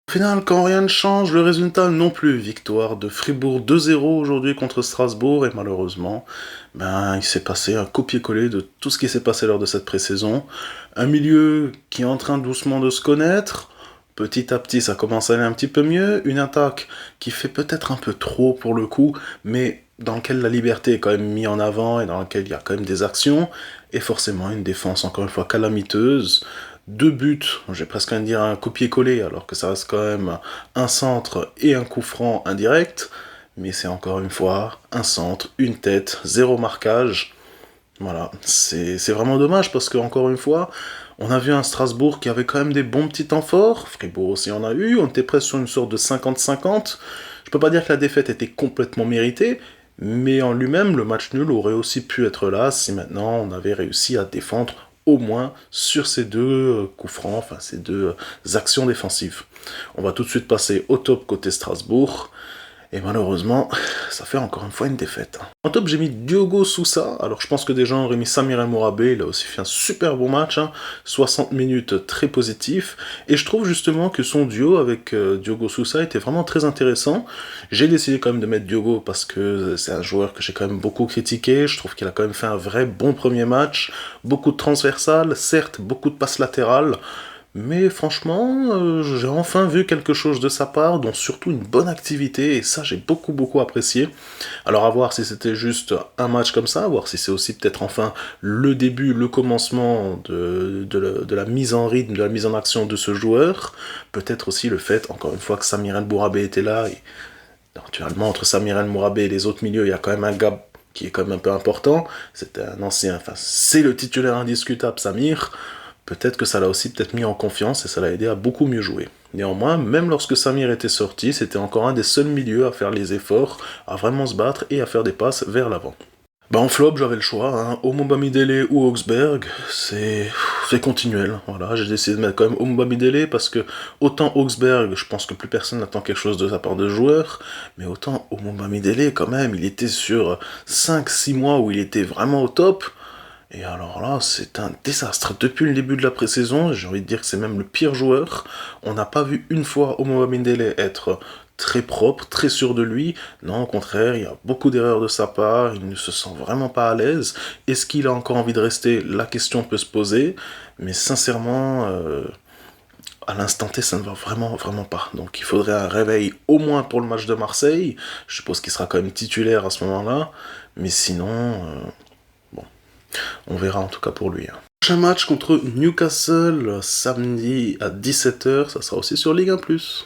Au final, quand rien ne change, le résultat non plus. Victoire de Fribourg 2-0 aujourd'hui contre Strasbourg et malheureusement, il s'est passé un copier-coller de tout ce qui s'est passé lors de cette pré-saison. Un milieu qui est en train doucement de se connaître. Petit à petit, ça commence à aller un petit peu mieux. Une attaque qui fait peut-être un peu trop pour le coup, mais dans laquelle la liberté est quand même mise en avant et dans laquelle il y a quand même des actions. Et forcément, une défense encore une fois calamiteuse. Deux buts, j'ai presque envie de dire un copier-coller, alors que ça reste quand même un centre et un coup franc indirect. Mais c'est encore une fois un centre, une tête, zéro marquage. Voilà, c'est vraiment dommage parce que encore une fois, on a vu un Strasbourg qui avait quand même des bons petits temps forts. Fribourg aussi en a eu, on était presque sur une sorte de 50-50. Je peux pas dire que la défaite était complètement méritée, mais en lui-même, le match nul aurait aussi pu être là si maintenant on avait réussi à défendre au moins sur ces deux coups francs, enfin ces deux actions défensives. On va tout de suite passer au top côté Strasbourg. Et malheureusement, ça fait encore une fois une défaite. En top, j'ai mis Diogo Sousa. Alors, je pense que des gens auraient mis Samir El Mourabé. Il a aussi fait un super bon match. 60 minutes très positif. Et je trouve justement que son duo avec Diogo Sousa était vraiment très intéressant. J'ai décidé quand même de mettre Diogo parce que c'est un joueur que j'ai quand même beaucoup critiqué. Je trouve qu'il a quand même fait un vrai bon premier match. Beaucoup de transversales, certes, beaucoup de passes latérales. Mais franchement, j'ai enfin vu quelque chose de sa part, dont surtout une bonne activité, et ça j'ai beaucoup apprécié. Alors à voir si c'était juste un match comme ça, à voir si c'est aussi peut-être enfin le début, le commencement de la mise en rythme, de la mise en action de ce joueur. Peut-être aussi le fait, encore une fois, que Samir El Bourabé était là, et naturellement entre Samir El Mourabé et les autres milieux, il y a quand même un gap qui est quand même un peu important. C'était un ancien, enfin c'est le titulaire indiscutable Samir. Peut-être que ça l'a aussi peut-être mis en confiance et ça l'a aidé à beaucoup mieux jouer. Néanmoins, même lorsque Samir était sorti, c'était encore un des seuls milieux à faire les efforts, à vraiment se battre et à faire des passes vers l'avant. En flop, j'avais le choix, Omo Bamidele ou Augsberg, c'est continuel, voilà, j'ai décidé de mettre quand même Omo Bamidele parce que autant Augsberg, je pense que plus personne n'attend quelque chose de sa part de joueur, mais autant Omo Bamidele quand même, il était sur 5-6 mois où il était vraiment au top, et alors là, c'est un désastre. Depuis le début de la pré-saison, j'ai envie de dire que c'est même le pire joueur. On n'a pas vu une fois Omo Bamidele être très propre, très sûr de lui. Non, au contraire, il y a beaucoup d'erreurs de sa part, il ne se sent vraiment pas à l'aise. Est-ce qu'il a encore envie de rester? La question peut se poser, mais sincèrement, à l'instant T, ça ne va vraiment pas. Donc il faudrait un réveil au moins pour le match de Marseille. Je suppose qu'il sera quand même titulaire à ce moment-là, mais sinon, bon, on verra en tout cas pour lui. Prochain match contre Newcastle samedi à 17h, ça sera aussi sur Ligue 1+.